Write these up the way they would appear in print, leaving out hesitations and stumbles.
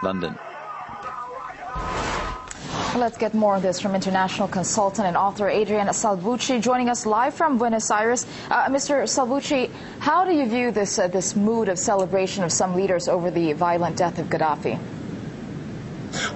London. Let's get more of this from international consultant and author Adrian Salvucci, joining us live from Buenos Aires. Mr. Salvucci, how do you view this mood of celebration of some leaders over the violent death of Gaddafi?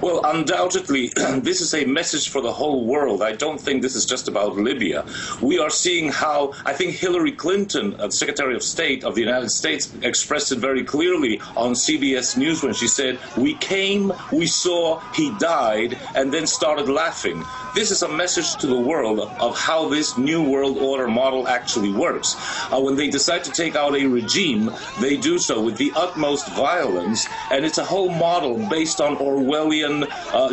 Well, undoubtedly, this is a message for the whole world. I don't think this is just about Libya. We are seeing how, I think Hillary Clinton, the Secretary of State of the United States, expressed it very clearly on CBS News when she said, "We came, we saw, he died, and then started laughing." This is a message to the world of how this new world order model actually works. When they decide to take out a regime, they do so with the utmost violence, and it's a whole model based on Orwellian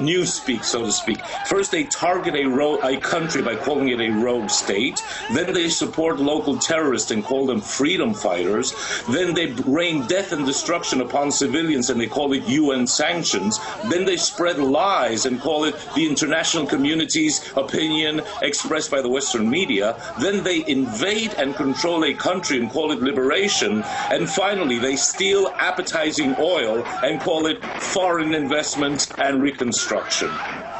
newspeak, so to speak. First, they target a country by calling it a rogue state. Then they support local terrorists and call them freedom fighters. Then they rain death and destruction upon civilians and they call it UN sanctions. Then they spread lies and call it the international community's opinion expressed by the Western media. Then they invade and control a country and call it liberation. And finally, they steal appetizing oil and call it foreign investment and reconstruction.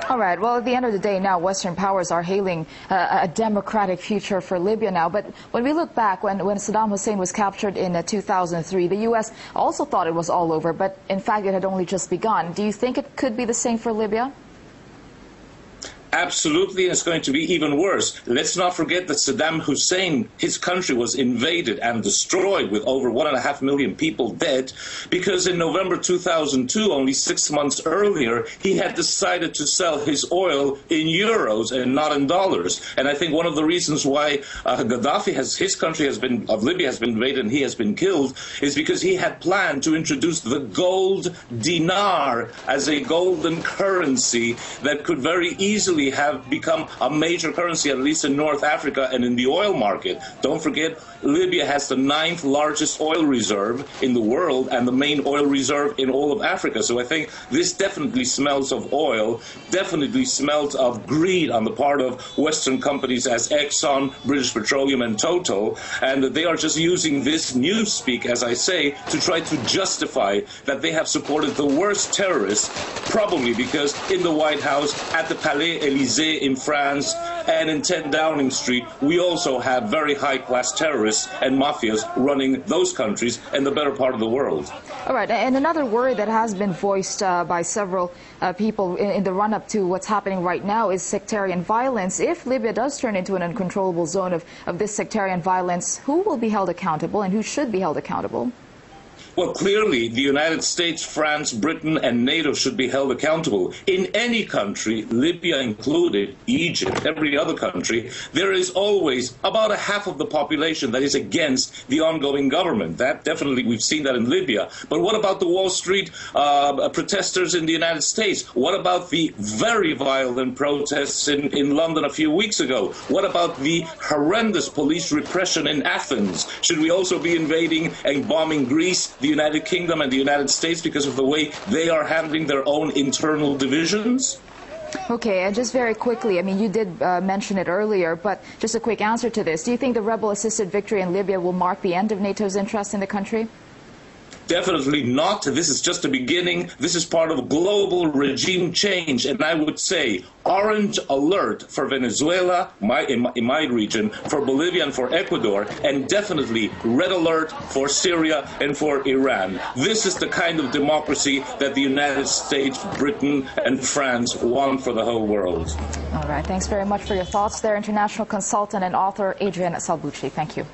All right. Well, at the end of the day now, Western powers are hailing a democratic future for Libya now. But when we look back, when Saddam Hussein was captured in 2003, the U.S. also thought it was all over. But in fact, it had only just begun. Do you think it could be the same for Libya? Absolutely, it's going to be even worse. Let's not forget that Saddam Hussein, his country was invaded and destroyed with over 1.5 million people dead because in November 2002, only 6 months earlier, he had decided to sell his oil in euros and not in dollars. And I think one of the reasons why Gaddafi his country of Libya has been invaded and he has been killed is because he had planned to introduce the gold dinar as a golden currency that could very easily have become a major currency, at least in North Africa and in the oil market. Don't forget, Libya has the 9th largest oil reserve in the world and the main oil reserve in all of Africa. So I think this definitely smells of oil, definitely smells of greed on the part of Western companies as Exxon, British Petroleum, and Total. And they are just using this newspeak, as I say, to try to justify that they have supported the worst terrorists, probably because in the White House, at the Palais Élysée in France, and in 10 Downing Street, we also have very high-class terrorists and mafias running those countries and the better part of the world. All right, and another worry that has been voiced by several people in the run-up to what's happening right now is sectarian violence. If Libya does turn into an uncontrollable zone of this sectarian violence, who will be held accountable and who should be held accountable? Well, clearly, the United States, France, Britain, and NATO should be held accountable. In any country, Libya included, Egypt, every other country, there is always about a half of the population that is against the ongoing government. That definitely, we've seen that in Libya. But what about the Wall Street protesters in the United States? What about the very violent protests in London a few weeks ago? What about the horrendous police repression in Athens? Should we also be invading and bombing Greece, the United Kingdom, and the United States because of the way they are handling their own internal divisions? Okay, and just very quickly, I mean, you did mention it earlier, but just a quick answer to this. Do you think the rebel-assisted victory in Libya will mark the end of NATO's interest in the country? Definitely not. This is just the beginning. This is part of global regime change. And I would say orange alert for Venezuela, in my region, for Bolivia and for Ecuador, and definitely red alert for Syria and for Iran. This is the kind of democracy that the United States, Britain, and France want for the whole world. All right. Thanks very much for your thoughts there, international consultant and author Adrian Salvucci. Thank you.